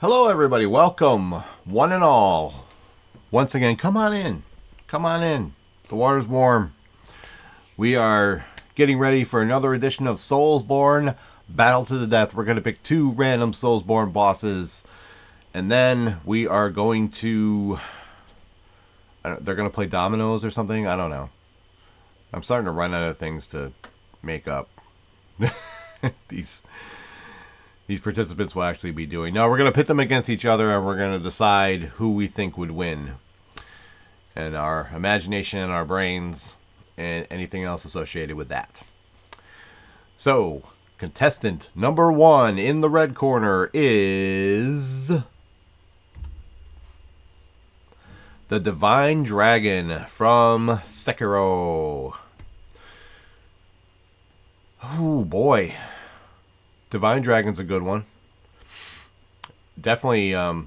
Hello everybody, welcome, one and all. Once again, come on in. Come on in. The water's warm. We are getting ready for another edition of SoulsBorne Battle to the Death. We're going to pick two random SoulsBorne bosses. And then we are going to... they're going to play dominoes or something? I don't know. I'm starting to run out of things to make up. These participants will actually be doing. No, we're going to pit them against each other, and we're going to decide who we think would win. And our imagination and our brains and anything else associated with that. So, contestant number 1 in the red corner is... the Divine Dragon from Sekiro. Oh, boy. Divine Dragon's a good one. Definitely a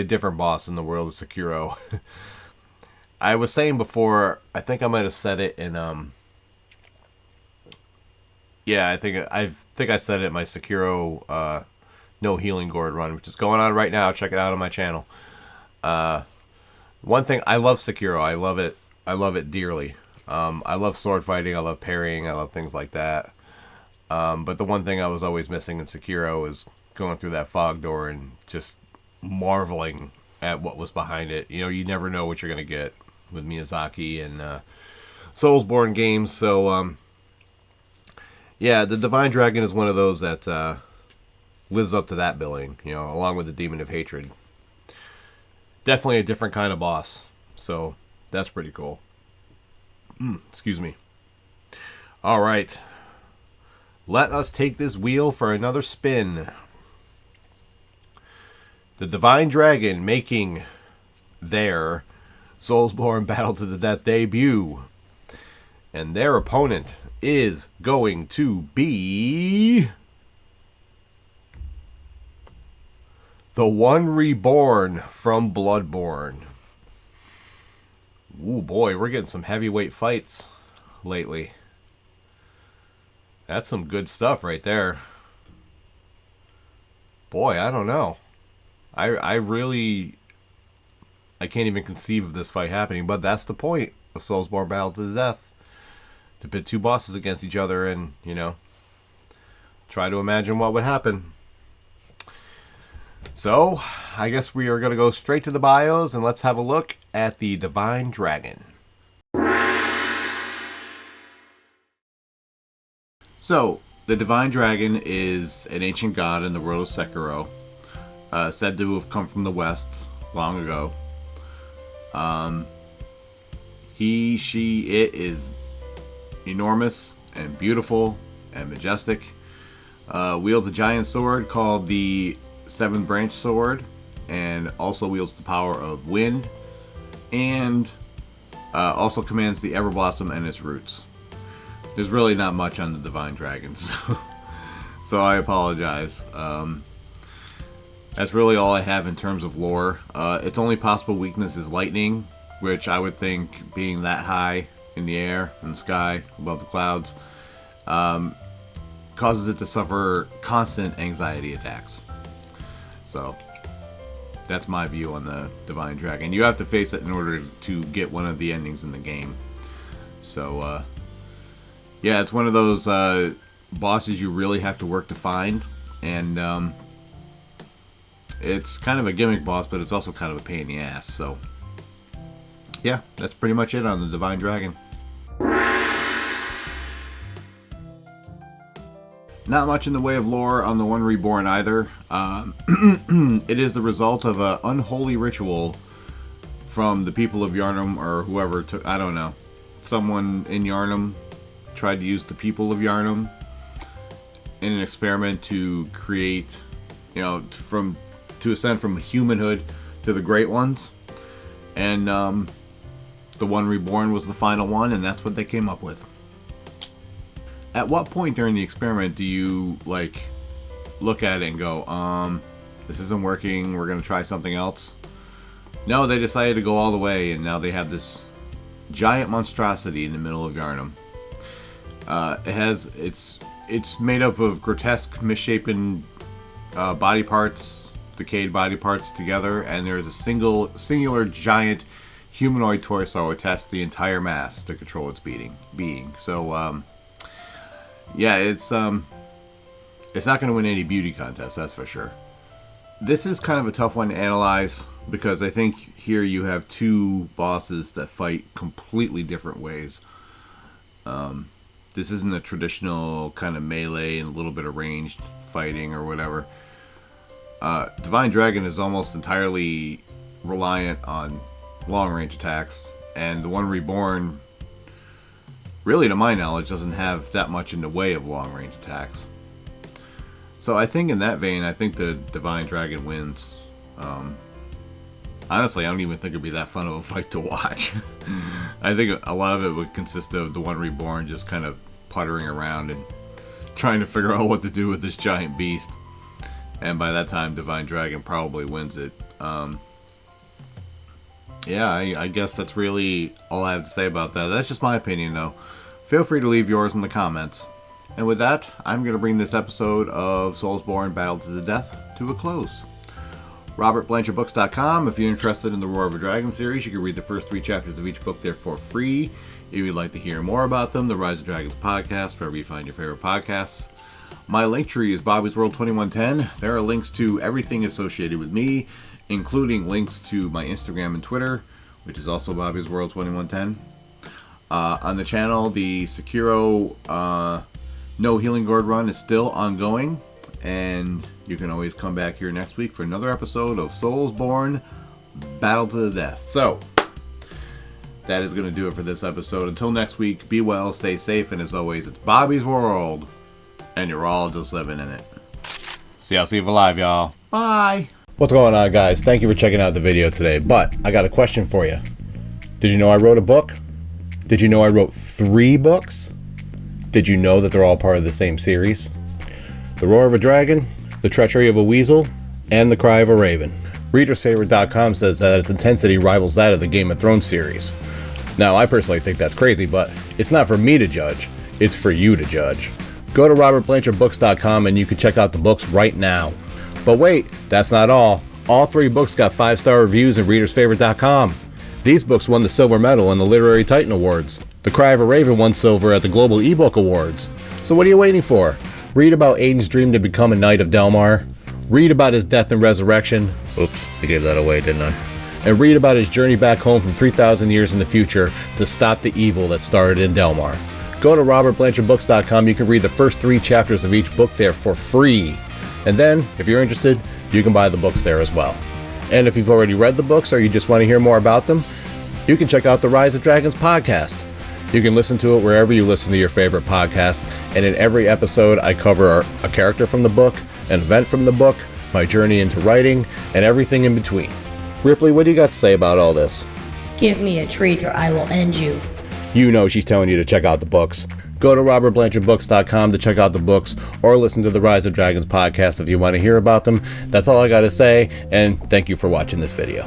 different boss in the world of Sekiro. I was saying before, I think I might have said it in yeah, I think I said it in my Sekiro no healing gourd run, which is going on right now. Check it out on my channel. One thing, I love Sekiro. I love it dearly. I love sword fighting. I love parrying. I love things like that. But the one thing I was always missing in Sekiro is going through that fog door and just marveling at what was behind it. You know, you never know what you're going to get with Miyazaki and SoulsBorne games. So, yeah, the Divine Dragon is one of those that lives up to that billing, you know, along with the Demon of Hatred. Definitely a different kind of boss. So, that's pretty cool. Excuse me. All right. Let us take this wheel for another spin. The Divine Dragon making their SoulsBorne Battle to the Death debut. And their opponent is going to be... the One Reborn from Bloodborne. Ooh, boy, we're getting some heavyweight fights lately. That's some good stuff right there. Boy, I don't know. I can't even conceive of this fight happening, but that's the point of SoulsBorne Battle to the Death. To pit two bosses against each other and, you know, try to imagine what would happen. So, I guess we are going to go straight to the bios and let's have a look at the Divine Dragon. So, the Divine Dragon is an ancient god in the world of Sekiro, said to have come from the west long ago. It is enormous and beautiful and majestic. Wields a giant sword called the Seven Branch Sword, and also wields the power of wind, and also commands the Everblossom and its roots. There's really not much on the Divine Dragon, so I apologize. That's really all I have in terms of lore. Its only possible weakness is lightning, which I would think, being that high in the air, in the sky, above the clouds, causes it to suffer constant anxiety attacks. So, that's my view on the Divine Dragon. You have to face it in order to get one of the endings in the game. So, yeah, it's one of those bosses you really have to work to find, and it's kind of a gimmick boss, but it's also kind of a pain in the ass. So, yeah, that's pretty much it on the Divine Dragon. Not much in the way of lore on the One Reborn either. It is the result of an unholy ritual from the people of Yharnam, or whoever took, I don't know. Someone in Yharnam tried to use the people of Yharnam in an experiment to create, you know, to ascend from humanhood to the Great Ones. And the One Reborn was the final one, and that's what they came up with. At what point during the experiment do you, like, look at it and go, this isn't working, we're going to try something else? No, they decided to go all the way, and now they have this giant monstrosity in the middle of Yharnam. It's made up of grotesque, misshapen body parts, decayed body parts together, and there's a singular giant humanoid torso attached to the entire mass to control its being. So, yeah, it's not going to win any beauty contests, that's for sure. This is kind of a tough one to analyze because I think here you have two bosses that fight completely different ways. This isn't a traditional kind of melee and a little bit of ranged fighting or whatever. Divine Dragon is almost entirely reliant on long-range attacks, and the one Reborn, really to my knowledge, doesn't have that much in the way of long-range attacks. So I think in that vein, I think the Divine Dragon wins. Honestly, I don't even think it'd be that fun of a fight to watch. I think a lot of it would consist of the one Reborn just kind of puttering around and trying to figure out what to do with this giant beast. And by that time, Divine Dragon probably wins it. Yeah, I guess that's really all I have to say about that. That's just my opinion, though. Feel free to leave yours in the comments. And with that, I'm going to bring this episode of SoulsBorne Battle to the Death to a close. RobertBlanchardBooks.com. If you're interested in the Roar of a Dragon series, you can read the first 3 chapters of each book there for free. If you'd like to hear more about them, the Rise of Dragons podcast, wherever you find your favorite podcasts. My link tree is Bobby's World 2110. There are links to everything associated with me, including links to my Instagram and Twitter, which is also Bobby's World 2110. On the channel, the Sekiro No Healing Gourd run is still ongoing, and you can always come back here next week for another episode of SoulsBorne Battle to the Death. So, that is going to do it for this episode. Until next week, be well, stay safe, and as always, it's Bobby's World, and you're all just living in it. See, I'll see you live, y'all. Bye! What's going on, guys? Thank you for checking out the video today, but I got a question for you. Did you know I wrote a book? Did you know I wrote 3 books? Did you know that they're all part of the same series? The Roar of a Dragon, The Treachery of a Weasel, and The Cry of a Raven. ReadersFavorite.com says that its intensity rivals that of the Game of Thrones series. Now, I personally think that's crazy, but it's not for me to judge, it's for you to judge. Go to RobertBlanchardBooks.com and you can check out the books right now. But wait, that's not all. All 3 books got 5-star reviews in ReadersFavorite.com. These books won the Silver Medal in the Literary Titan Awards. The Cry of a Raven won Silver at the Global eBook Awards. So what are you waiting for? Read about Aiden's dream to become a Knight of Delmar. Read about his death and resurrection. Oops, I gave that away, didn't I? And read about his journey back home from 3,000 years in the future to stop the evil that started in Delmar. Go to RobertBlanchardBooks.com. You can read the first 3 chapters of each book there for free. And then, if you're interested, you can buy the books there as well. And if you've already read the books or you just want to hear more about them, you can check out the Rise of Dragons podcast. You can listen to it wherever you listen to your favorite podcast, and in every episode I cover a character from the book, an event from the book, my journey into writing, and everything in between. Ripley, what do you got to say about all this? Give me a treat or I will end you. You know she's telling you to check out the books. Go to RobertBlanchardBooks.com to check out the books, or listen to the Rise of Dragons podcast if you want to hear about them. That's all I got to say, and thank you for watching this video.